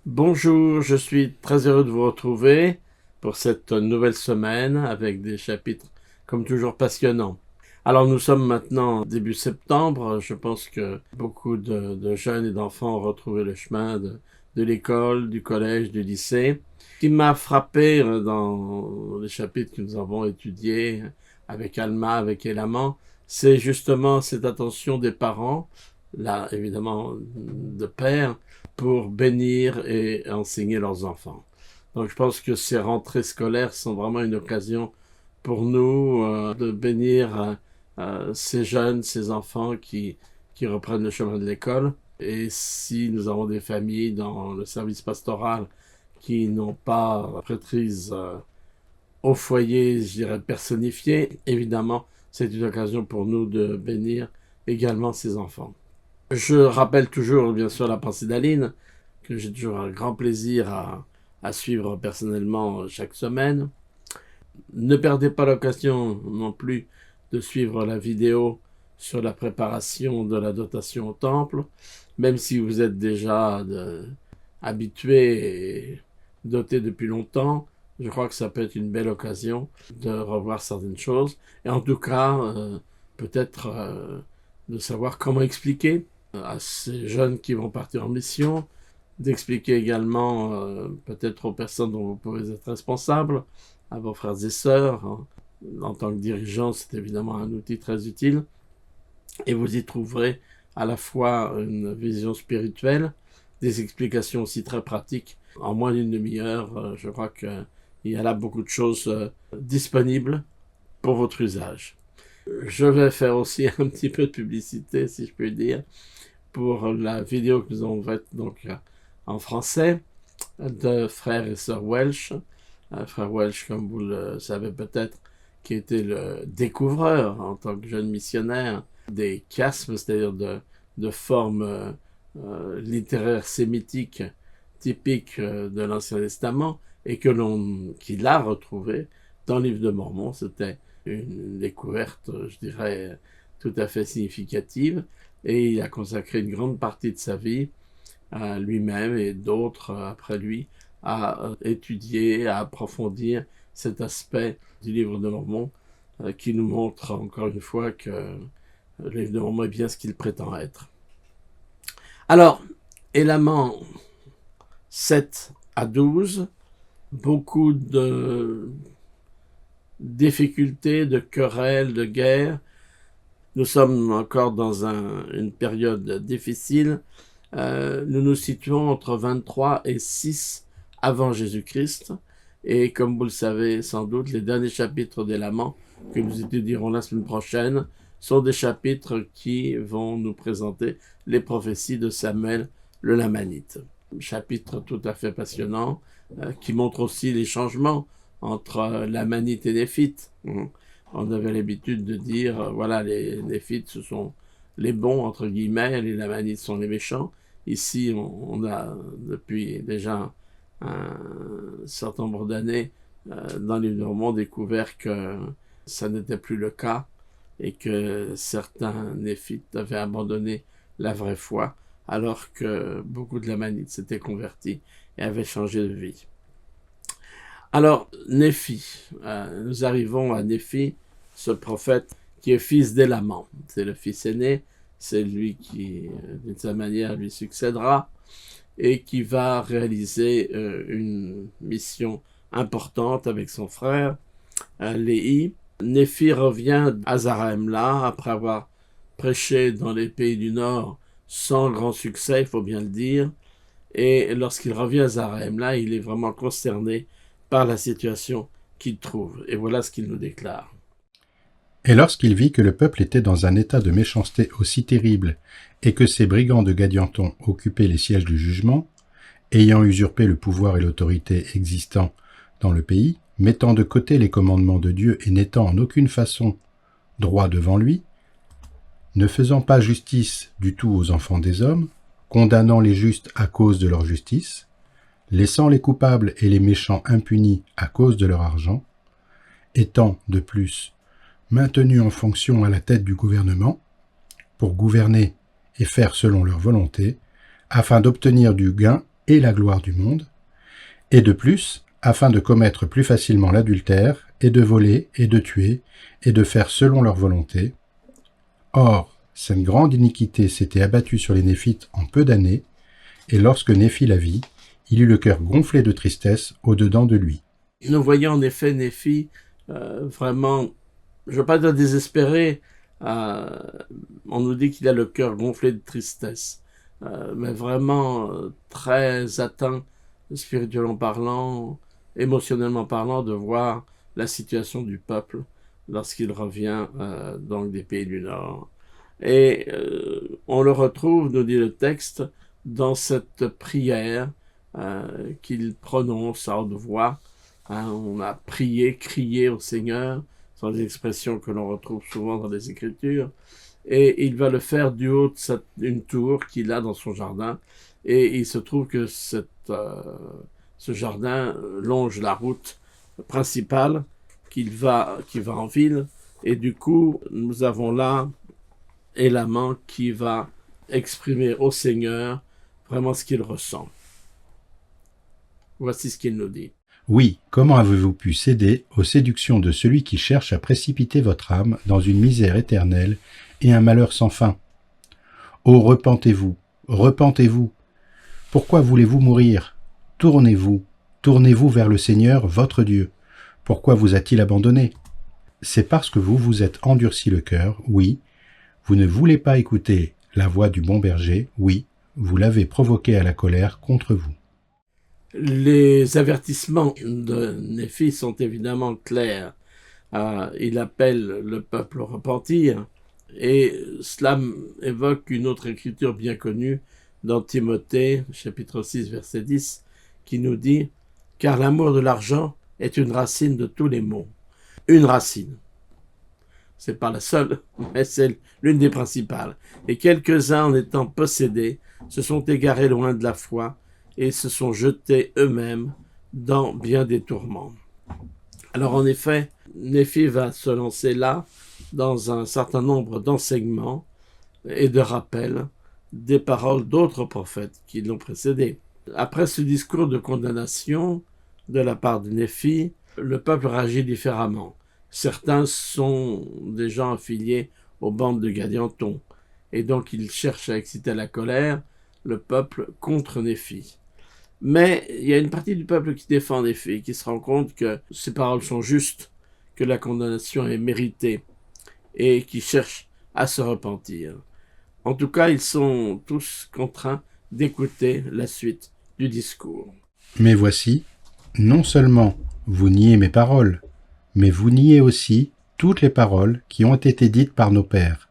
Bonjour, je suis très heureux de vous retrouver pour cette nouvelle semaine avec des chapitres comme toujours passionnants. Alors nous sommes maintenant début septembre, je pense que beaucoup de jeunes et d'enfants ont retrouvé le chemin de l'école, du collège, du lycée. Ce qui m'a frappé dans les chapitres que nous avons étudiés avec Alma, avec Elaman, c'est justement cette attention des parents, là évidemment de pères, pour bénir et enseigner leurs enfants. Donc je pense que ces rentrées scolaires sont vraiment une occasion pour nous de bénir ces jeunes, ces enfants qui reprennent le chemin de l'école. Et si nous avons des familles dans le service pastoral qui n'ont pas prêtrise au foyer, je dirais, personnifié, évidemment, c'est une occasion pour nous de bénir également ces enfants. Je rappelle toujours, bien sûr, la pensée d'Aline, que j'ai toujours un grand plaisir à suivre personnellement chaque semaine. Ne perdez pas l'occasion non plus de suivre la vidéo sur la préparation de la dotation au temple, même si vous êtes déjà habitué et doté depuis longtemps. Je crois que ça peut être une belle occasion de revoir certaines choses. Et en tout cas, peut-être de savoir comment expliquer à ces jeunes qui vont partir en mission, d'expliquer également peut-être aux personnes dont vous pouvez être responsables, à vos frères et sœurs. Hein. En tant que dirigeant, c'est évidemment un outil très utile. Et vous y trouverez à la fois une vision spirituelle, des explications aussi très pratiques. En moins d'une demi-heure, je crois qu'il y a là beaucoup de choses disponibles pour votre usage. Je vais faire aussi un petit peu de publicité, si je puis dire, pour la vidéo que nous avons faite donc en français de frères et sœurs Welsh. Frère Welsh, comme vous le savez peut-être, qui était le découvreur en tant que jeune missionnaire des chiasmes, c'est-à-dire de formes littéraires sémitiques typiques de l'Ancien Testament et qu'il a retrouvé dans le livre de Mormon. C'était une découverte, je dirais, tout à fait significative, et il a consacré une grande partie de sa vie à lui-même et d'autres après lui à étudier, à approfondir cet aspect du livre de Mormon qui nous montre encore une fois que le livre de Mormon est bien ce qu'il prétend être. Alors, Élément 7 à 12, beaucoup de difficultés, de querelles, de guerres. Nous sommes encore dans une période difficile. Nous nous situons entre 23 et 6 avant Jésus-Christ. Et comme vous le savez sans doute, les derniers chapitres d'Élément que nous étudierons la semaine prochaine sont des chapitres qui vont nous présenter les prophéties de Samuel le Lamanite. Chapitre tout à fait passionnant qui montre aussi les changements entre Lamanite et Néphite. On avait l'habitude de dire, voilà, les Néphites, ce sont les bons, entre guillemets, les Lamanites sont les méchants. Ici, on a, depuis déjà un certain nombre d'années, dans les Normands, découvert que ça n'était plus le cas et que certains Néphites avaient abandonné la vraie foi, alors que beaucoup de Lamanites s'étaient convertis et avaient changé de vie. Alors, Néphi, nous arrivons à Néphi, ce prophète qui est fils d'Élaman. C'est le fils aîné, c'est lui qui, d'une certaine manière, lui succédera et qui va réaliser une mission importante avec son frère, Léhi. Néphi revient à Zarahemla après avoir prêché dans les pays du Nord sans grand succès, il faut bien le dire. Et lorsqu'il revient à Zarahemla, il est vraiment consterné par la situation qu'il trouve. Et voilà ce qu'il nous déclare. Et lorsqu'il vit que le peuple était dans un état de méchanceté aussi terrible, et que ces brigands de Gadianton occupaient les sièges du jugement, ayant usurpé le pouvoir et l'autorité existants dans le pays, mettant de côté les commandements de Dieu et n'étant en aucune façon droit devant lui, ne faisant pas justice du tout aux enfants des hommes, condamnant les justes à cause de leur justice, laissant les coupables et les méchants impunis à cause de leur argent, étant, de plus, maintenus en fonction à la tête du gouvernement, pour gouverner et faire selon leur volonté, afin d'obtenir du gain et la gloire du monde, et de plus, afin de commettre plus facilement l'adultère, et de voler, et de tuer, et de faire selon leur volonté. Or, cette grande iniquité s'était abattue sur les Néphites en peu d'années, et lorsque Néphi la vit, il eut le cœur gonflé de tristesse au-dedans de lui. Nous voyons en effet Néphi vraiment, je ne veux pas dire désespéré, on nous dit qu'il a le cœur gonflé de tristesse, mais vraiment très atteint, spirituellement parlant, émotionnellement parlant, de voir la situation du peuple lorsqu'il revient donc des pays du Nord. Et on le retrouve, nous dit le texte, dans cette prière qu'il prononce à haute voix. On a prié, crié au Seigneur, ce sont des expressions que l'on retrouve souvent dans les Écritures, et il va le faire du haut d'une tour qu'il a dans son jardin, et il se trouve que ce jardin longe la route principale qui va en ville, et du coup, nous avons là Élamant qui va exprimer au Seigneur vraiment ce qu'il ressent. Voici ce qu'il nous dit. Oui, comment avez-vous pu céder aux séductions de celui qui cherche à précipiter votre âme dans une misère éternelle et un malheur sans fin? Oh, repentez-vous, repentez-vous. Pourquoi voulez-vous mourir? Tournez-vous, tournez-vous vers le Seigneur, votre Dieu. Pourquoi vous a-t-il abandonné? C'est parce que vous vous êtes endurci le cœur, oui. Vous ne voulez pas écouter la voix du bon berger, oui. Vous l'avez provoqué à la colère contre vous. Les avertissements de Néphi sont évidemment clairs. Il appelle le peuple au repentir, et cela évoque une autre écriture bien connue dans Timothée, chapitre 6, verset 10, qui nous dit « Car l'amour de l'argent est une racine de tous les maux. » Une racine. C'est pas la seule, mais c'est l'une des principales. Et quelques-uns, en étant possédés, se sont égarés loin de la foi, et se sont jetés eux-mêmes dans bien des tourments. Alors en effet, Néphi va se lancer là dans un certain nombre d'enseignements et de rappels des paroles d'autres prophètes qui l'ont précédé. Après ce discours de condamnation de la part de Néphi, le peuple réagit différemment. Certains sont des gens affiliés aux bandes de Gadianton, et donc ils cherchent à exciter la colère, le peuple contre Néphi. Mais il y a une partie du peuple qui défend Néphi, qui se rend compte que ces paroles sont justes, que la condamnation est méritée, et qui cherche à se repentir. En tout cas, ils sont tous contraints d'écouter la suite du discours. Mais voici, non seulement vous niez mes paroles, mais vous niez aussi toutes les paroles qui ont été dites par nos pères,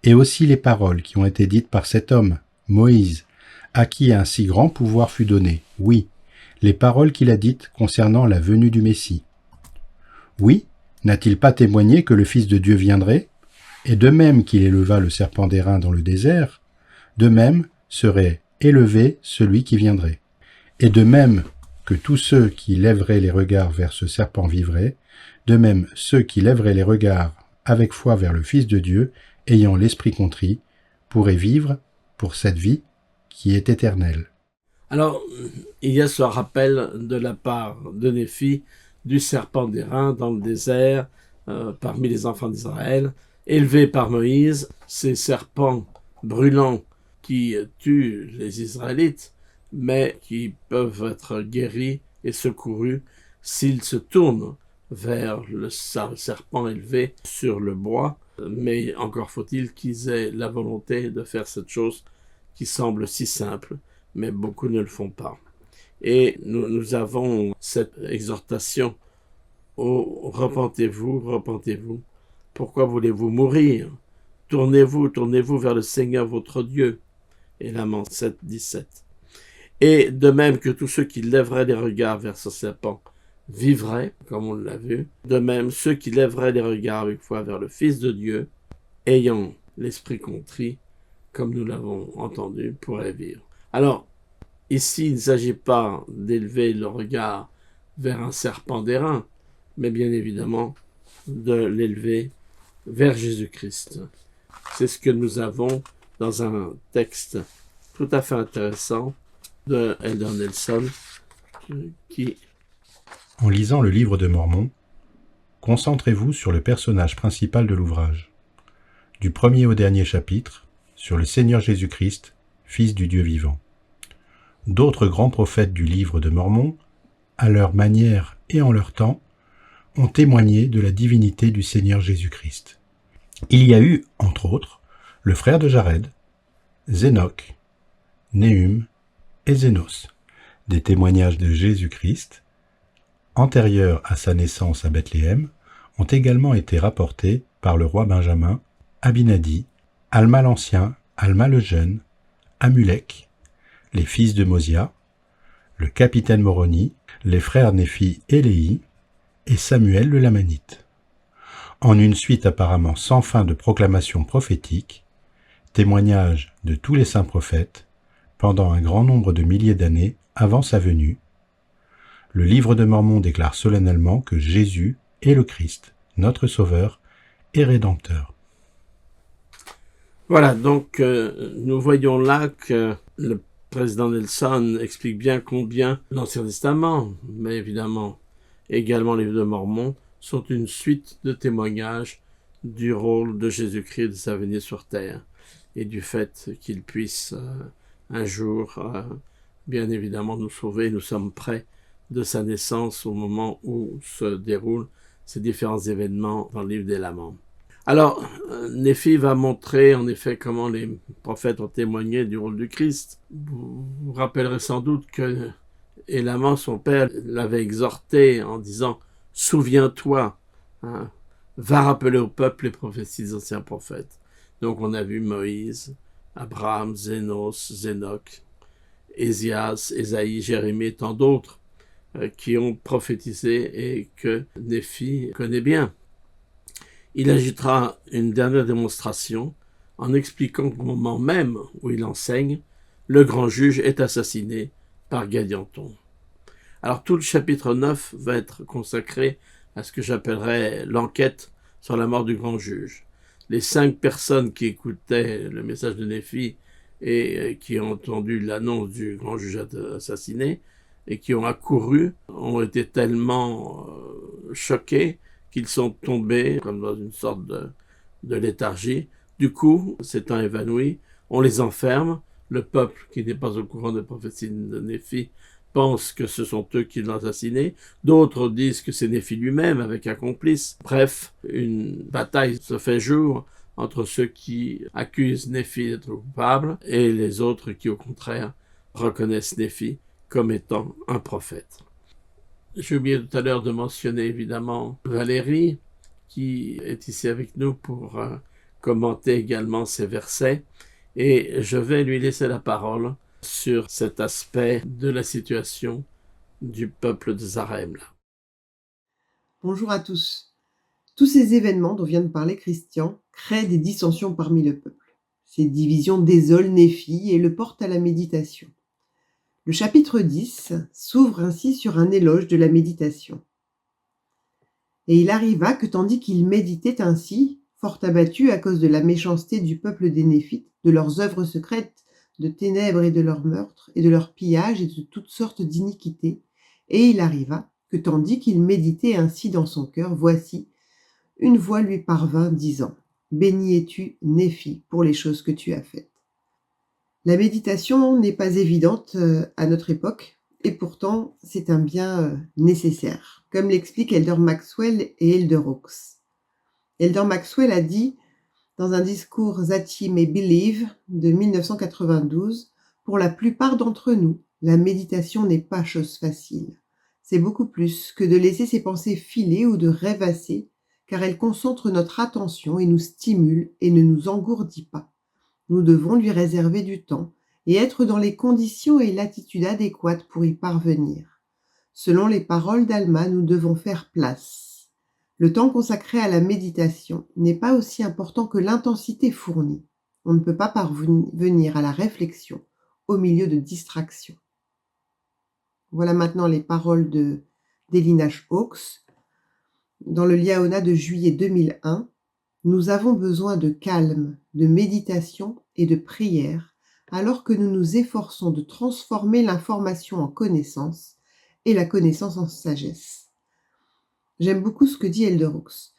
et aussi les paroles qui ont été dites par cet homme, Moïse, à qui un si grand pouvoir fut donné, oui, les paroles qu'il a dites concernant la venue du Messie. Oui, n'a-t-il pas témoigné que le Fils de Dieu viendrait? Et de même qu'il éleva le serpent d'airain dans le désert, de même serait élevé celui qui viendrait. Et de même que tous ceux qui lèveraient les regards vers ce serpent vivraient, de même ceux qui lèveraient les regards avec foi vers le Fils de Dieu, ayant l'esprit contrit, pourraient vivre pour cette vie qui est éternelle. Alors, il y a ce rappel de la part de Néphi du serpent d'airain dans le désert, parmi les enfants d'Israël, élevé par Moïse, ces serpents brûlants qui tuent les Israélites, mais qui peuvent être guéris et secourus s'ils se tournent vers le serpent élevé sur le bois, mais encore faut-il qu'ils aient la volonté de faire cette chose qui semble si simple, mais beaucoup ne le font pas. Et nous avons cette exhortation au « repentez-vous, repentez-vous ». Pourquoi voulez-vous mourir? Tournez-vous, tournez-vous vers le Seigneur votre Dieu. Élamant 7, 17. Et de même que tous ceux qui lèveraient les regards vers ce serpent vivraient, comme on l'a vu, de même ceux qui lèveraient les regards avec foi vers le Fils de Dieu, ayant l'esprit contrit, comme nous l'avons entendu, pourraient vivre. Alors, ici, il ne s'agit pas d'élever le regard vers un serpent d'airain, mais bien évidemment de l'élever vers Jésus-Christ. C'est ce que nous avons dans un texte tout à fait intéressant de Elder Nelson qui... En lisant le livre de Mormon, concentrez-vous sur le personnage principal de l'ouvrage. Du premier au dernier chapitre, sur le Seigneur Jésus-Christ, Fils du Dieu vivant. D'autres grands prophètes du livre de Mormon, à leur manière et en leur temps, ont témoigné de la divinité du Seigneur Jésus-Christ. Il y a eu, entre autres, le frère de Jared, Zénoc, Néhum et Zénos, des témoignages de Jésus-Christ, antérieurs à sa naissance à Bethléem, ont également été rapportés par le roi Benjamin, Abinadi, Alma l'Ancien, Alma le Jeune, Amulek, les fils de Mosia, le capitaine Moroni, les frères Néphi et Léhi, et Samuel le Lamanite. En une suite apparemment sans fin de proclamations prophétiques, témoignages de tous les saints prophètes, pendant un grand nombre de milliers d'années avant sa venue, le livre de Mormon déclare solennellement que Jésus est le Christ, notre Sauveur et Rédempteur. Voilà, donc nous voyons là que le président Nelson explique bien combien l'Ancien Testament, mais évidemment également les livres de Mormon, sont une suite de témoignages du rôle de Jésus-Christ, de sa venue sur terre, et du fait qu'il puisse un jour, bien évidemment, nous sauver. Nous sommes près de sa naissance au moment où se déroulent ces différents événements dans le livre des Laments. Alors, Néphi va montrer en effet comment les prophètes ont témoigné du rôle du Christ. Vous vous rappellerez sans doute que Élamant, son père, l'avait exhorté en disant « Souviens-toi, hein, va rappeler au peuple les prophéties des anciens prophètes ». Donc on a vu Moïse, Abraham, Zénos, Zénoc, Ésias, Ésaïe, Jérémie et tant d'autres qui ont prophétisé et que Néphi connaît bien. Il ajoutera une dernière démonstration en expliquant qu'au moment même où il enseigne, le grand juge est assassiné par Gadianton. Alors tout le chapitre 9 va être consacré à ce que j'appellerais l'enquête sur la mort du grand juge. Les 5 personnes qui écoutaient le message de Néphi et qui ont entendu l'annonce du grand juge assassiné et qui ont accouru ont été tellement choqués qu'ils sont tombés comme dans une sorte de léthargie. Du coup, s'étant évanouis, on les enferme. Le peuple, qui n'est pas au courant de la prophétie de Néphi, pense que ce sont eux qui l'ont assassiné. D'autres disent que c'est Néphi lui-même avec un complice. Bref, une bataille se fait jour entre ceux qui accusent Néphi d'être coupable et les autres qui, au contraire, reconnaissent Néphi comme étant un prophète. J'ai oublié tout à l'heure de mentionner évidemment Valérie, qui est ici avec nous pour commenter également ces versets, et je vais lui laisser la parole sur cet aspect de la situation du peuple de Zarem. Bonjour à tous. Tous ces événements dont vient de parler Christian créent des dissensions parmi le peuple. Ces divisions désolent Néphi et le portent à la méditation. Le chapitre 10 s'ouvre ainsi sur un éloge de la méditation. Et il arriva que tandis qu'il méditait ainsi, fort abattu à cause de la méchanceté du peuple des Néphites, de leurs œuvres secrètes, de ténèbres et de leurs meurtres, et de leurs pillages et de toutes sortes d'iniquités, et il arriva que tandis qu'il méditait ainsi dans son cœur, voici, une voix lui parvint disant « Béni es-tu, Néphi, pour les choses que tu as faites. » La méditation n'est pas évidente à notre époque, et pourtant c'est un bien nécessaire, comme l'expliquent Elder Maxwell et Elder Oaks. Elder Maxwell a dit dans un discours That Ye May Believe de 1992, « Pour la plupart d'entre nous, la méditation n'est pas chose facile. C'est beaucoup plus que de laisser ses pensées filer ou de rêvasser, car elle concentre notre attention et nous stimule et ne nous engourdit pas. Nous devons lui réserver du temps et être dans les conditions et l'attitude adéquates pour y parvenir. Selon les paroles d'Alma, nous devons faire place. Le temps consacré à la méditation n'est pas aussi important que l'intensité fournie. On ne peut pas parvenir à la réflexion au milieu de distractions. » Voilà maintenant les paroles d'Elina Hawks. Dans le Liaona de juillet 2001, nous avons besoin de calme, de méditation et de prière alors que nous nous efforçons de transformer l'information en connaissance et la connaissance en sagesse. J'aime beaucoup ce que dit Elderhooks.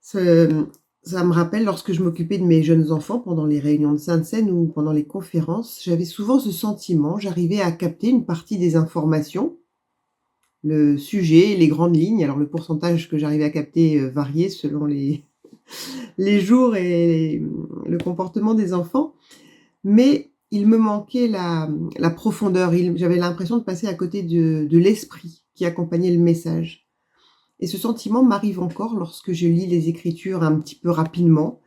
Ça me rappelle lorsque je m'occupais de mes jeunes enfants pendant les réunions de Sainte-Seine ou pendant les conférences, j'avais souvent ce sentiment, j'arrivais à capter une partie des informations, le sujet, les grandes lignes. Alors le pourcentage que j'arrivais à capter variait selon les jours et le comportement des enfants, mais il me manquait la profondeur. J'avais l'impression de passer à côté de l'esprit qui accompagnait le message. Et ce sentiment m'arrive encore lorsque je lis les Écritures un petit peu rapidement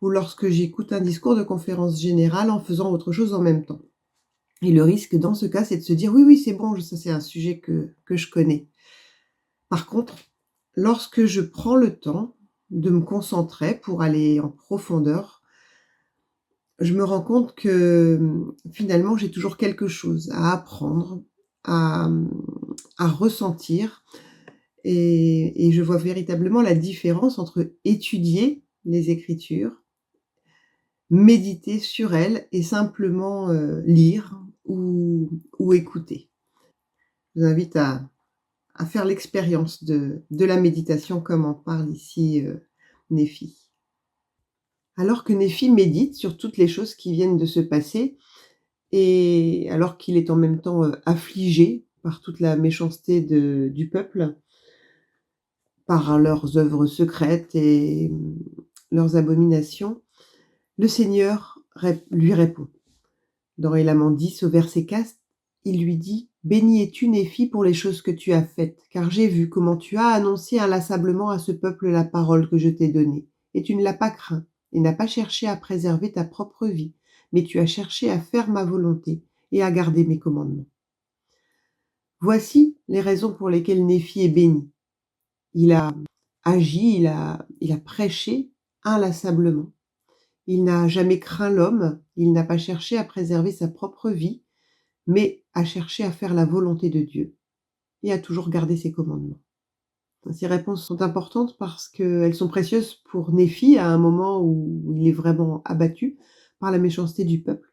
ou lorsque j'écoute un discours de conférence générale en faisant autre chose en même temps. Et le risque dans ce cas, c'est de se dire: «Oui, c'est bon, ça c'est un sujet que je connais». Par contre, lorsque je prends le temps de me concentrer pour aller en profondeur, je me rends compte que, finalement, j'ai toujours quelque chose à apprendre, à, à ressentir et je vois véritablement la différence entre étudier les Écritures, méditer sur elles et simplement, lire ou écouter. Je vous invite à faire l'expérience de la méditation comme en parle ici, Néphi. Alors que Néphi médite sur toutes les choses qui viennent de se passer et alors qu'il est en même temps, affligé par toute la méchanceté du peuple, par leurs œuvres secrètes et leurs abominations, le Seigneur lui répond. Dans Élamans 10 au verset 4, il lui dit: «Béni es-tu, Néphi, pour les choses que tu as faites, car j'ai vu comment tu as annoncé inlassablement à ce peuple la parole que je t'ai donnée, et tu ne l'as pas craint, et n'as pas cherché à préserver ta propre vie, mais tu as cherché à faire ma volonté et à garder mes commandements.» Voici les raisons pour lesquelles Néphi est béni. Il a agi, il a prêché inlassablement. Il n'a jamais craint l'homme, il n'a pas cherché à préserver sa propre vie, mais à chercher à faire la volonté de Dieu et à toujours garder ses commandements. Ces réponses sont importantes parce qu'elles sont précieuses pour Néphi à un moment où il est vraiment abattu par la méchanceté du peuple,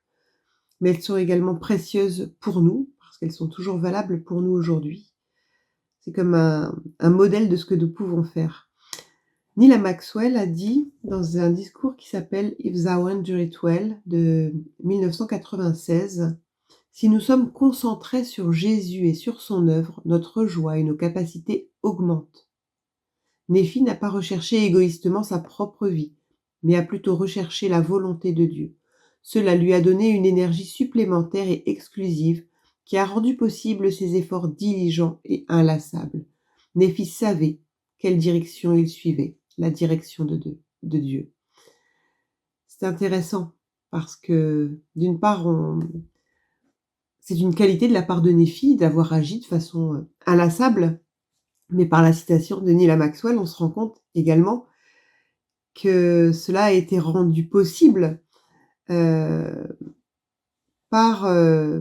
mais elles sont également précieuses pour nous parce qu'elles sont toujours valables pour nous aujourd'hui. C'est comme un modèle de ce que nous pouvons faire. Neil Maxwell a dit dans un discours qui s'appelle If Thou Endure It Well de 1996: si nous sommes concentrés sur Jésus et sur son œuvre, notre joie et nos capacités augmentent. Néphi n'a pas recherché égoïstement sa propre vie, mais a plutôt recherché la volonté de Dieu. Cela lui a donné une énergie supplémentaire et exclusive qui a rendu possible ses efforts diligents et inlassables. Néphi savait quelle direction il suivait, la direction de Dieu. C'est intéressant parce que, d'une part, c'est une qualité de la part de Néphi d'avoir agi de façon inlassable, mais par la citation de Neil Maxwell, on se rend compte également que cela a été rendu possible euh, par, euh,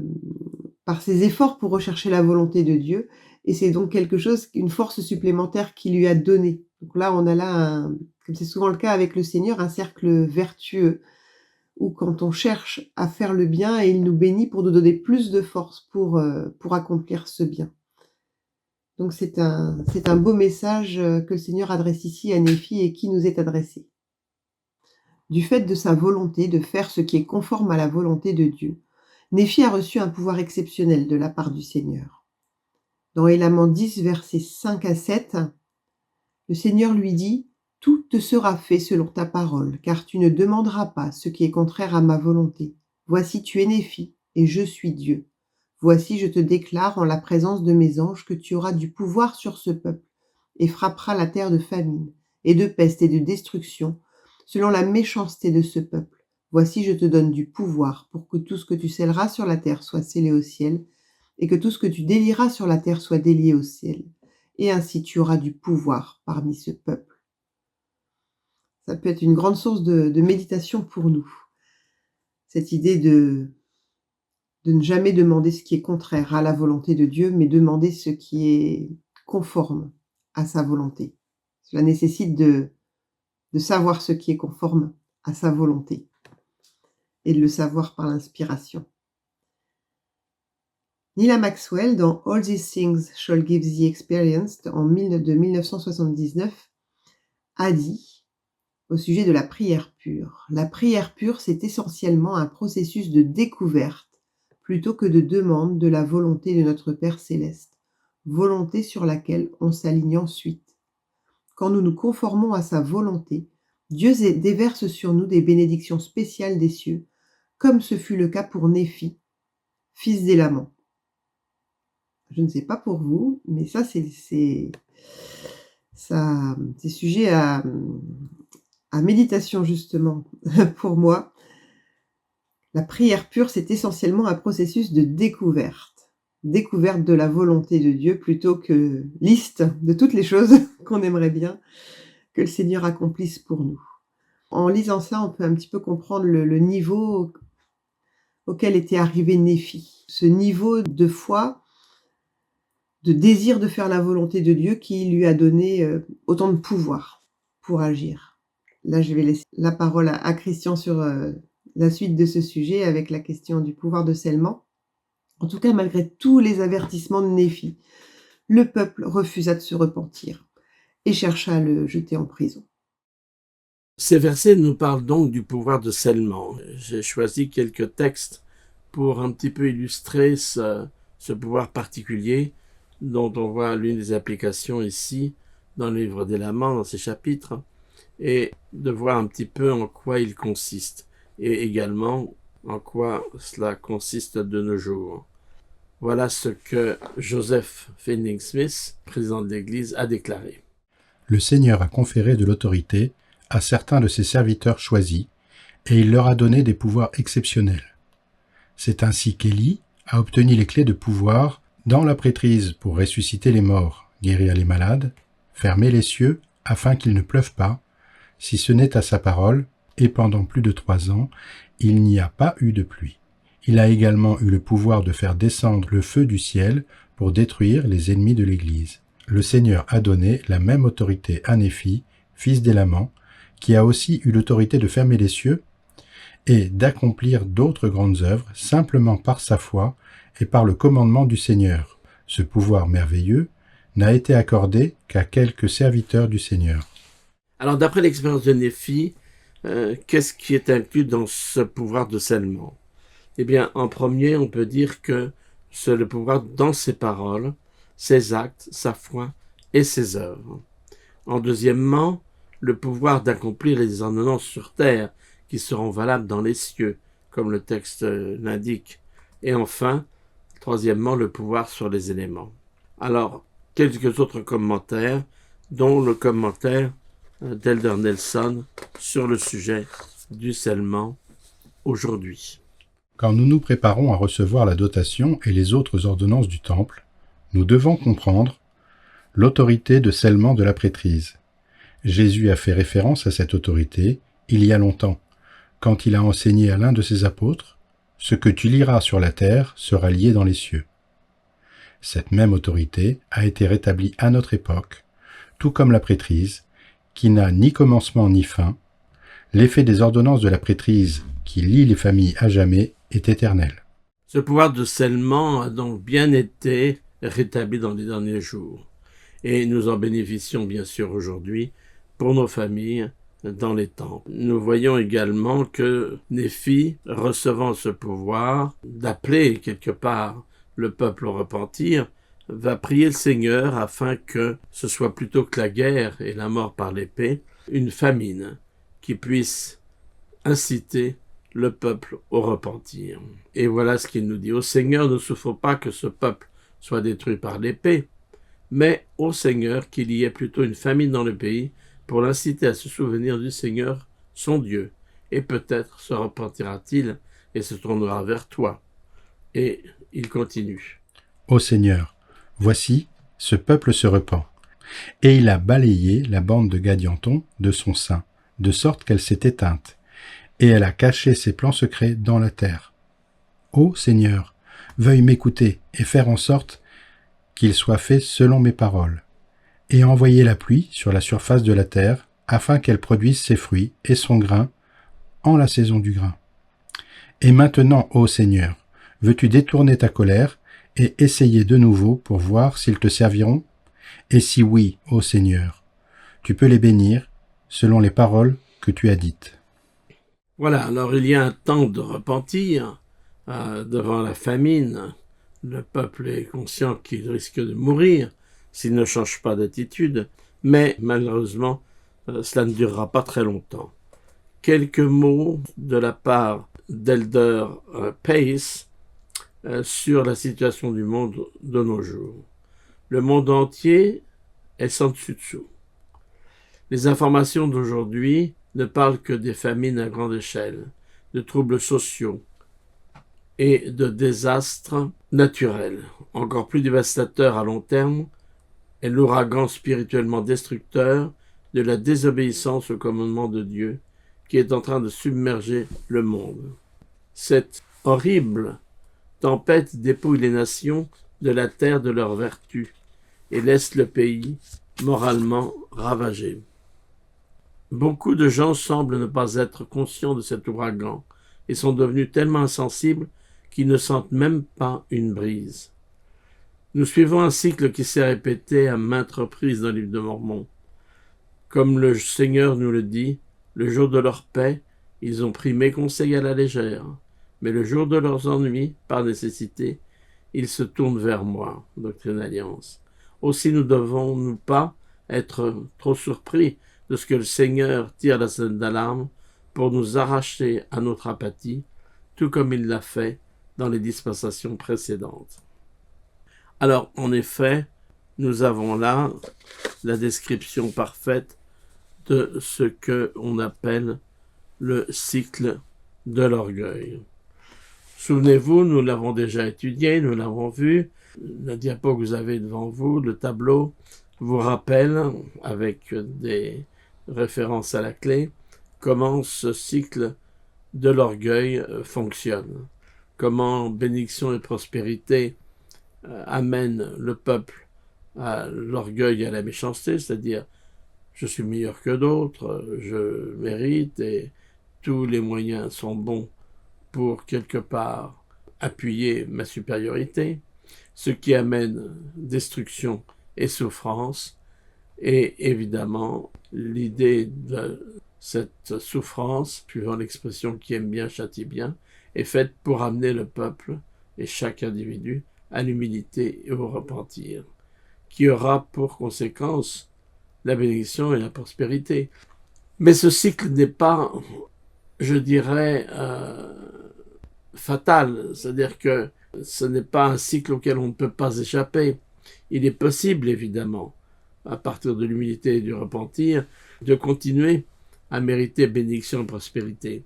par ses efforts pour rechercher la volonté de Dieu, et c'est donc quelque chose, une force supplémentaire qui lui a donné. Donc là, on a là, comme c'est souvent le cas avec le Seigneur, un cercle vertueux, où quand on cherche à faire le bien, et il nous bénit pour nous donner plus de force pour accomplir ce bien. Donc c'est un beau message que le Seigneur adresse ici à Néphi et qui nous est adressé. Du fait de sa volonté de faire ce qui est conforme à la volonté de Dieu, Néphi a reçu un pouvoir exceptionnel de la part du Seigneur. Dans Élamans 10, versets 5 à 7, le Seigneur lui dit: « Tout te sera fait selon ta parole, car tu ne demanderas pas ce qui est contraire à ma volonté. Voici tu es Néphi, et je suis Dieu. Voici je te déclare en la présence de mes anges que tu auras du pouvoir sur ce peuple, et frapperas la terre de famine, et de peste et de destruction, selon la méchanceté de ce peuple. Voici je te donne du pouvoir pour que tout ce que tu scelleras sur la terre soit scellé au ciel, et que tout ce que tu délieras sur la terre soit délié au ciel. Et ainsi tu auras du pouvoir parmi ce peuple. » Ça peut être une grande source de méditation pour nous. Cette idée de ne jamais demander ce qui est contraire à la volonté de Dieu, mais demander ce qui est conforme à sa volonté. Cela nécessite de savoir ce qui est conforme à sa volonté. et de le savoir par l'inspiration. Nila Maxwell, dans All These Things Shall Give Thee Experience, de 1979, a dit au sujet de la prière pure. La prière pure, c'est essentiellement un processus de découverte plutôt que de demande de la volonté de notre Père céleste, volonté sur laquelle on s'aligne ensuite. Quand nous nous conformons à sa volonté, Dieu déverse sur nous des bénédictions spéciales des cieux, comme ce fut le cas pour Néphi, fils d'Élaman. Je ne sais pas pour vous, mais ça, c'est sujet à méditation, justement, pour moi. La prière pure, c'est essentiellement un processus de découverte de la volonté de Dieu, plutôt que liste de toutes les choses qu'on aimerait bien que le Seigneur accomplisse pour nous. En lisant ça, on peut un petit peu comprendre le niveau auquel était arrivé Néphi. Ce niveau de foi, de désir de faire la volonté de Dieu qui lui a donné autant de pouvoir pour agir. Là, je vais laisser la parole à Christian sur la suite de ce sujet avec la question du pouvoir de scellement. En tout cas, malgré tous les avertissements de Néphi, le peuple refusa de se repentir et chercha à le jeter en prison. Ces versets nous parlent donc du pouvoir de scellement. J'ai choisi quelques textes pour un petit peu illustrer ce pouvoir particulier dont on voit l'une des applications ici dans le livre des Laments, dans ces chapitres, et de voir un petit peu en quoi il consiste, et également en quoi cela consiste de nos jours. Voilà ce que Joseph Fielding Smith, président de l'Église, a déclaré. Le Seigneur a conféré de l'autorité à certains de ses serviteurs choisis, et il leur a donné des pouvoirs exceptionnels. C'est ainsi qu'Élie a obtenu les clés de pouvoir dans la prêtrise pour ressusciter les morts, guérir les malades, fermer les cieux afin qu'il ne pleuve pas, si ce n'est à sa parole, et pendant plus de 3 ans, il n'y a pas eu de pluie. Il a également eu le pouvoir de faire descendre le feu du ciel pour détruire les ennemis de l'Église. Le Seigneur a donné la même autorité à Néphi, fils d'Élaman, qui a aussi eu l'autorité de fermer les cieux et d'accomplir d'autres grandes œuvres simplement par sa foi et par le commandement du Seigneur. Ce pouvoir merveilleux n'a été accordé qu'à quelques serviteurs du Seigneur. Alors, d'après l'expérience de Néphi, qu'est-ce qui est inclus dans ce pouvoir de scellement? Eh bien, en premier, on peut dire que c'est le pouvoir dans ses paroles, ses actes, sa foi et ses œuvres. En deuxièmement, le pouvoir d'accomplir les ordonnances sur terre qui seront valables dans les cieux, comme le texte l'indique. Et enfin, troisièmement, le pouvoir sur les éléments. Alors, quelques autres commentaires, dont le commentaire d'Elder Nelson sur le sujet du scellement aujourd'hui. Quand nous nous préparons à recevoir la dotation et les autres ordonnances du temple, nous devons comprendre l'autorité de scellement de la prêtrise. Jésus a fait référence à cette autorité il y a longtemps, quand il a enseigné à l'un de ses apôtres « Ce que tu liras sur la terre sera lié dans les cieux ». Cette même autorité a été rétablie à notre époque, tout comme la prêtrise, qui n'a ni commencement ni fin. L'effet des ordonnances de la prêtrise, qui lie les familles à jamais, est éternel. Ce pouvoir de scellement a donc bien été rétabli dans les derniers jours, et nous en bénéficions bien sûr aujourd'hui pour nos familles dans les temples. Nous voyons également que Néphi, recevant ce pouvoir d'appeler quelque part le peuple au repentir, va prier le Seigneur afin que ce soit plutôt que la guerre et la mort par l'épée, une famine qui puisse inciter le peuple au repentir. Et voilà ce qu'il nous dit. Ô Seigneur, ne souffre pas que ce peuple soit détruit par l'épée, mais ô Seigneur, qu'il y ait plutôt une famine dans le pays pour l'inciter à se souvenir du Seigneur, son Dieu, et peut-être se repentira-t-il et se tournera vers toi. Et il continue. Ô Seigneur, voici, ce peuple se repent, et il a balayé la bande de Gadianton de son sein, de sorte qu'elle s'est éteinte, et elle a caché ses plans secrets dans la terre. Ô Seigneur, veuille m'écouter et faire en sorte qu'il soit fait selon mes paroles, et envoyer la pluie sur la surface de la terre, afin qu'elle produise ses fruits et son grain en la saison du grain. Et maintenant, ô Seigneur, veux-tu détourner ta colère et essayer de nouveau pour voir s'ils te serviront? Et si oui, ô Seigneur, tu peux les bénir selon les paroles que tu as dites. » Voilà, alors il y a un temps de repentir devant la famine. Le peuple est conscient qu'il risque de mourir s'il ne change pas d'attitude, mais malheureusement, cela ne durera pas très longtemps. Quelques mots de la part d'Elder Pace sur la situation du monde de nos jours. Le monde entier est sans dessus-dessous. Les informations d'aujourd'hui ne parlent que des famines à grande échelle, de troubles sociaux et de désastres naturels. Encore plus dévastateurs à long terme est l'ouragan spirituellement destructeur de la désobéissance au commandement de Dieu qui est en train de submerger le monde. Cette horrible tempête dépouille les nations de la terre de leurs vertus et laisse le pays moralement ravagé. Beaucoup de gens semblent ne pas être conscients de cet ouragan et sont devenus tellement insensibles qu'ils ne sentent même pas une brise. Nous suivons un cycle qui s'est répété à maintes reprises dans le livre de Mormon. Comme le Seigneur nous le dit, le jour de leur paix, ils ont pris mes conseils à la légère, mais le jour de leurs ennuis, par nécessité, ils se tournent vers moi, Doctrine Alliance. Aussi ne devons-nous pas être trop surpris de ce que le Seigneur tire la sonnette d'alarme pour nous arracher à notre apathie, tout comme il l'a fait dans les dispensations précédentes. Alors, en effet, nous avons là la description parfaite de ce que on appelle le cycle de l'orgueil. Souvenez-vous, nous l'avons déjà étudié, nous l'avons vu. La diapo que vous avez devant vous, le tableau, vous rappelle, avec des références à la clé, comment ce cycle de l'orgueil fonctionne. Comment bénédiction et prospérité amènent le peuple à l'orgueil et à la méchanceté, c'est-à-dire je suis meilleur que d'autres, je mérite et tous les moyens sont bons pour quelque part appuyer ma supériorité, ce qui amène destruction et souffrance. Et évidemment, l'idée de cette souffrance, suivant l'expression qui aime bien châtie bien, est faite pour amener le peuple et chaque individu à l'humilité et au repentir, qui aura pour conséquence la bénédiction et la prospérité. Mais ce cycle n'est pas, je dirais, fatal, c'est-à-dire que ce n'est pas un cycle auquel on ne peut pas échapper. Il est possible, évidemment, à partir de l'humilité et du repentir, de continuer à mériter bénédiction et prospérité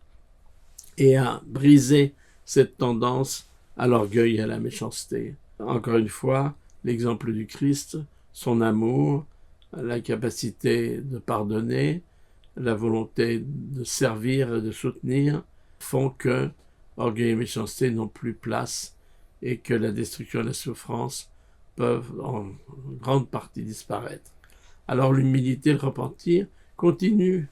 et à briser cette tendance à l'orgueil et à la méchanceté. Encore une fois, l'exemple du Christ, son amour, la capacité de pardonner, la volonté de servir et de soutenir font que orgueil et méchanceté n'ont plus place et que la destruction et la souffrance peuvent en grande partie disparaître. Alors l'humilité et le repentir continuent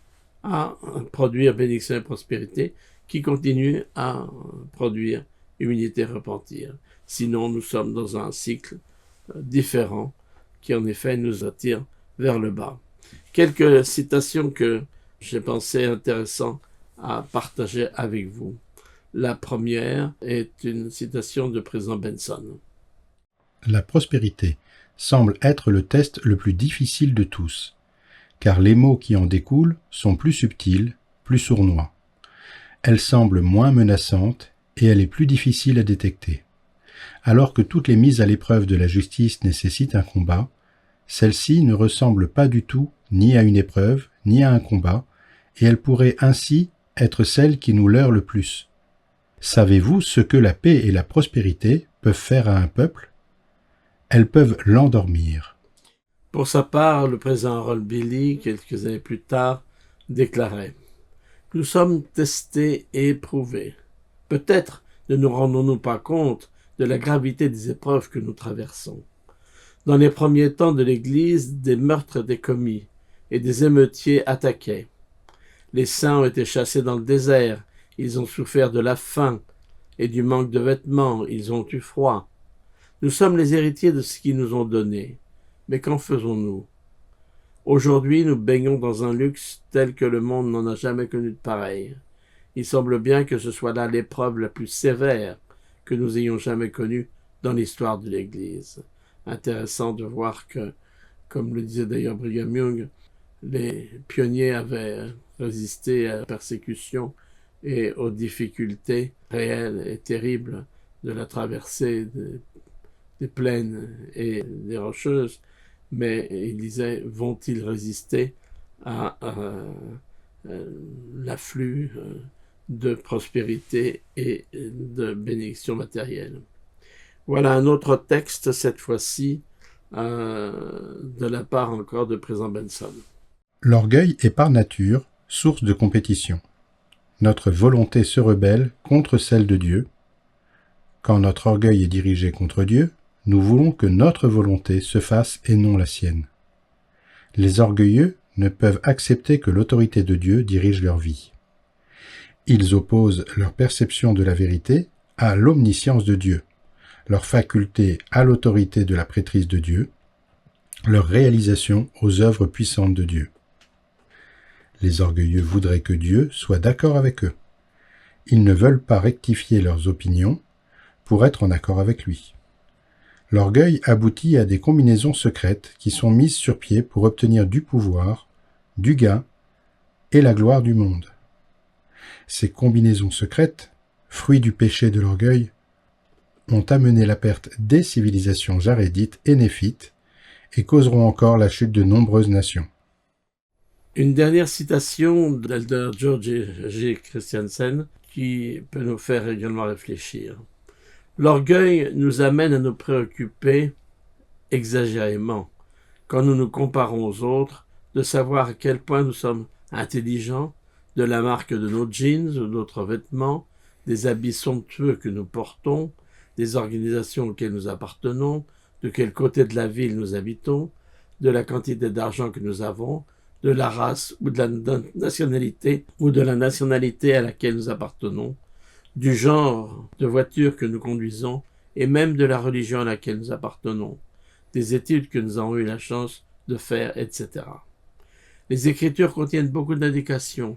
à produire bénédiction et prospérité, qui continuent à produire humilité et repentir. Sinon, nous sommes dans un cycle différent qui en effet nous attire vers le bas. Quelques citations que j'ai pensé intéressantes à partager avec vous. La première est une citation de président Benson. La prospérité semble être le test le plus difficile de tous, car les maux qui en découlent sont plus subtils, plus sournois. Elle semble moins menaçante et elle est plus difficile à détecter. Alors que toutes les mises à l'épreuve de la justice nécessitent un combat, celle-ci ne ressemble pas du tout ni à une épreuve, ni à un combat, et elle pourrait ainsi être celle qui nous leurre le plus. Savez-vous ce que la paix et la prospérité peuvent faire à un peuple? Elles peuvent l'endormir. Pour sa part, le président Harold Bailey, quelques années plus tard, déclarait « Nous sommes testés et éprouvés. Peut-être ne nous rendons-nous pas compte de la gravité des épreuves que nous traversons. Dans les premiers temps de l'Église, des meurtres étaient commis et des émeutiers attaquaient. Les saints ont été chassés dans le désert, ils ont souffert de la faim et du manque de vêtements, ils ont eu froid. Nous sommes les héritiers de ce qu'ils nous ont donné. Mais qu'en faisons-nous? Aujourd'hui, nous baignons dans un luxe tel que le monde n'en a jamais connu de pareil. Il semble bien que ce soit là l'épreuve la plus sévère que nous ayons jamais connue dans l'histoire de l'Église. Intéressant de voir que, comme le disait d'ailleurs Brigham Young, les pionniers avaient résisté à la persécution et aux difficultés réelles et terribles de la traversée des plaines et des rocheuses, mais il disait, vont-ils résister à l'afflux de prospérité et de bénédiction matérielle? Voilà un autre texte, cette fois-ci, de la part encore de Président Benson. L'orgueil est par nature source de compétition. Notre volonté se rebelle contre celle de Dieu. Quand notre orgueil est dirigé contre Dieu, nous voulons que notre volonté se fasse et non la sienne. Les orgueilleux ne peuvent accepter que l'autorité de Dieu dirige leur vie. Ils opposent leur perception de la vérité à l'omniscience de Dieu, leur faculté à l'autorité de la prêtrise de Dieu, leur réalisation aux œuvres puissantes de Dieu. Les orgueilleux voudraient que Dieu soit d'accord avec eux. Ils ne veulent pas rectifier leurs opinions pour être en accord avec lui. L'orgueil aboutit à des combinaisons secrètes qui sont mises sur pied pour obtenir du pouvoir, du gain et la gloire du monde. Ces combinaisons secrètes, fruits du péché de l'orgueil, ont amené la perte des civilisations jarédites et néphites et causeront encore la chute de nombreuses nations. Une dernière citation de l'elder George G. Christiansen qui peut nous faire également réfléchir. L'orgueil nous amène à nous préoccuper exagérément, quand nous nous comparons aux autres, de savoir à quel point nous sommes intelligents, de la marque de nos jeans ou d'autres vêtements, des habits somptueux que nous portons, des organisations auxquelles nous appartenons, de quel côté de la ville nous habitons, de la quantité d'argent que nous avons, de la race ou de la nationalité à laquelle nous appartenons, du genre de voiture que nous conduisons et même de la religion à laquelle nous appartenons, des études que nous avons eu la chance de faire, etc. Les Écritures contiennent beaucoup d'indications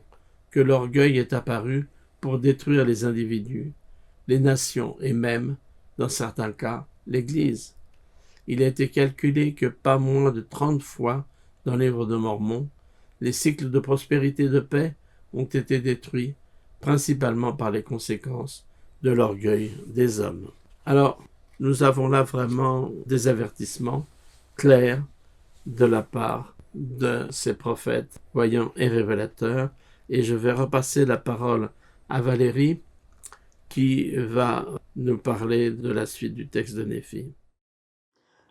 que l'orgueil est apparu pour détruire les individus, les nations et même, dans certains cas, l'Église. Il a été calculé que pas moins de 30 fois dans le livre de Mormon, les cycles de prospérité et de paix ont été détruits, principalement par les conséquences de l'orgueil des hommes. Alors, nous avons là vraiment des avertissements clairs de la part de ces prophètes, voyants et révélateurs, et je vais repasser la parole à Valérie, qui va nous parler de la suite du texte de Néphi.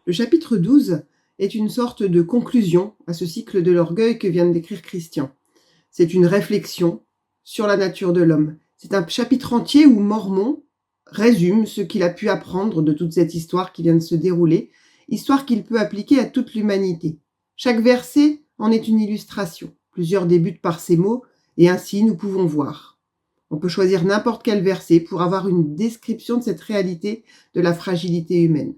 Le chapitre 12 est une sorte de conclusion à ce cycle de l'orgueil que vient de décrire Christian. C'est une réflexion sur la nature de l'homme. C'est un chapitre entier où Mormon résume ce qu'il a pu apprendre de toute cette histoire qui vient de se dérouler, histoire qu'il peut appliquer à toute l'humanité. Chaque verset en est une illustration. Plusieurs débutent par ces mots, et ainsi nous pouvons voir. On peut choisir n'importe quel verset pour avoir une description de cette réalité de la fragilité humaine.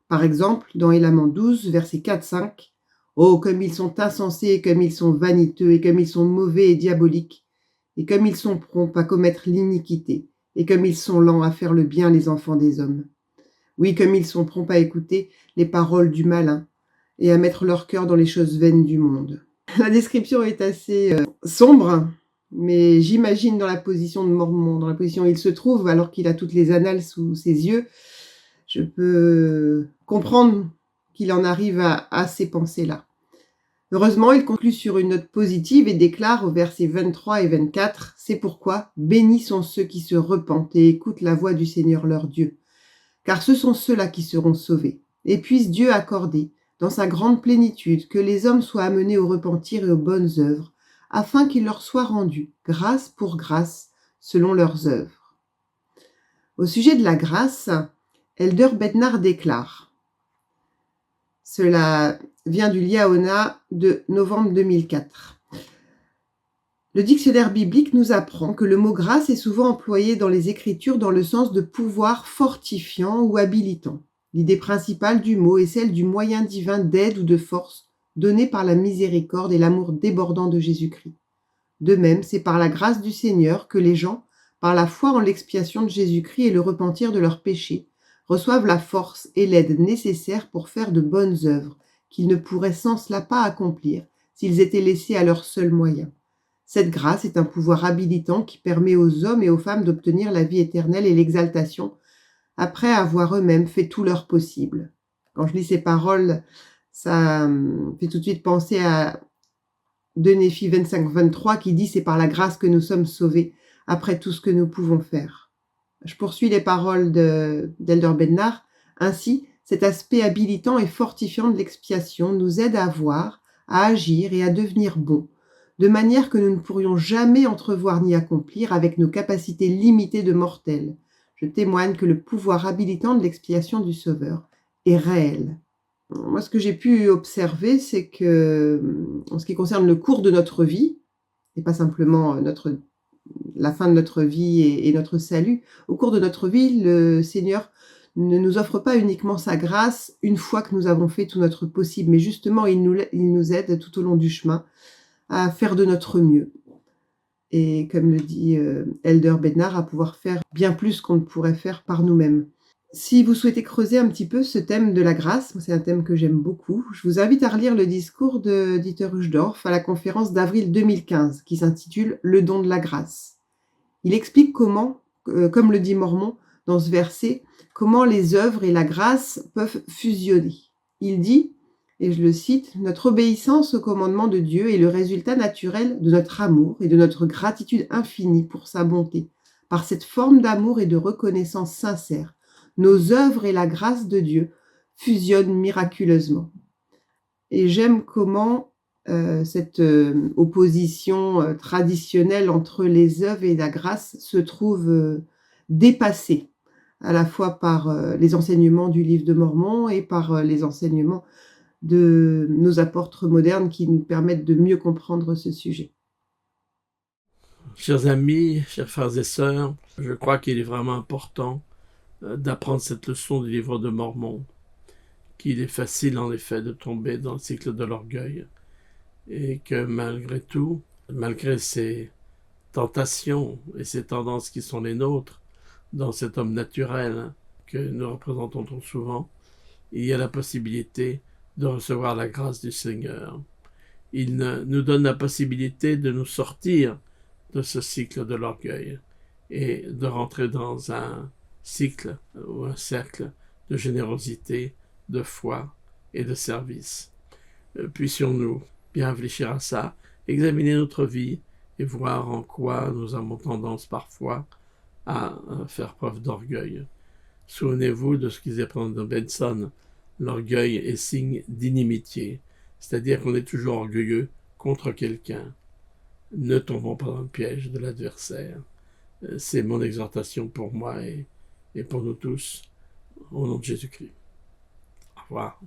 Par exemple, dans Élaments 12, versets 4-5, « Oh, comme ils sont insensés, et comme ils sont vaniteux, et comme ils sont mauvais et diaboliques, et comme ils sont prompts à commettre l'iniquité, et comme ils sont lents à faire le bien, les enfants des hommes. Oui, comme ils sont prompts à écouter les paroles du malin, et à mettre leur cœur dans les choses vaines du monde. » La description est assez sombre, mais j'imagine dans la position de Mormon, dans la position où il se trouve, alors qu'il a toutes les annales sous ses yeux, je peux comprendre qu'il en arrive à ces pensées-là. Heureusement, il conclut sur une note positive et déclare au versets 23 et 24 « C'est pourquoi bénis sont ceux qui se repentent et écoutent la voix du Seigneur leur Dieu, car ce sont ceux-là qui seront sauvés. Et puisse Dieu accorder, dans sa grande plénitude, que les hommes soient amenés au repentir et aux bonnes œuvres, afin qu'il leur soit rendu, grâce pour grâce, selon leurs œuvres. » Au sujet de la grâce, Elder Bednar déclare « Cela vient du Liaona de novembre 2004. Le dictionnaire biblique nous apprend que le mot grâce est souvent employé dans les Écritures dans le sens de pouvoir fortifiant ou habilitant. L'idée principale du mot est celle du moyen divin d'aide ou de force donné par la miséricorde et l'amour débordant de Jésus-Christ. De même, c'est par la grâce du Seigneur que les gens, par la foi en l'expiation de Jésus-Christ et le repentir de leurs péchés, reçoivent la force et l'aide nécessaires pour faire de bonnes œuvres qu'ils ne pourraient sans cela pas accomplir s'ils étaient laissés à leurs seuls moyens. Cette grâce est un pouvoir habilitant qui permet aux hommes et aux femmes d'obtenir la vie éternelle et l'exaltation après avoir eux-mêmes fait tout leur possible. Quand je lis ces paroles, ça fait tout de suite penser à 2 Néphi 25-23 qui dit « C'est par la grâce que nous sommes sauvés après tout ce que nous pouvons faire ». Je poursuis les paroles d'Elder Bednar. Ainsi, cet aspect habilitant et fortifiant de l'expiation nous aide à voir, à agir et à devenir bons, de manière que nous ne pourrions jamais entrevoir ni accomplir avec nos capacités limitées de mortels. Je témoigne que le pouvoir habilitant de l'expiation du Sauveur est réel. Moi, ce que j'ai pu observer, c'est que, en ce qui concerne le cours de notre vie, et pas simplement la fin de notre vie et notre salut, au cours de notre vie, le Seigneur ne nous offre pas uniquement sa grâce une fois que nous avons fait tout notre possible, mais justement, il nous aide tout au long du chemin à faire de notre mieux. Et comme le dit Elder Bednar, à pouvoir faire bien plus qu'on ne pourrait faire par nous-mêmes. Si vous souhaitez creuser un petit peu ce thème de la grâce, c'est un thème que j'aime beaucoup, je vous invite à relire le discours de Dieter Uchtdorf à la conférence d'avril 2015 qui s'intitule « Le don de la grâce ». Il explique comment, comme le dit Mormon dans ce verset, comment les œuvres et la grâce peuvent fusionner. Il dit, et je le cite, « Notre obéissance au commandement de Dieu est le résultat naturel de notre amour et de notre gratitude infinie pour sa bonté. Par cette forme d'amour et de reconnaissance sincère, nos œuvres et la grâce de Dieu fusionnent miraculeusement. » Et j'aime comment cette opposition traditionnelle entre les œuvres et la grâce se trouve dépassée, à la fois par les enseignements du livre de Mormon et par les enseignements de nos apôtres modernes qui nous permettent de mieux comprendre ce sujet. Chers amis, chers frères et sœurs, je crois qu'il est vraiment important d'apprendre cette leçon du livre de Mormon, qu'il est facile en effet de tomber dans le cycle de l'orgueil, et que malgré tout, malgré ces tentations et ces tendances qui sont les nôtres, dans cet homme naturel que nous représentons trop souvent, il y a la possibilité de recevoir la grâce du Seigneur. Il nous donne la possibilité de nous sortir de ce cycle de l'orgueil et de rentrer dans un cycle ou un cercle de générosité, de foi et de service. Puissions-nous bien réfléchir à ça, examiner notre vie et voir en quoi nous avons tendance parfois à faire preuve d'orgueil. Souvenez-vous de ce qu'ils apprennent dans Benson. L'orgueil est signe d'inimitié, c'est-à-dire qu'on est toujours orgueilleux contre quelqu'un. Ne tombons pas dans le piège de l'adversaire. C'est mon exhortation pour moi et pour nous tous, au nom de Jésus-Christ. Au revoir.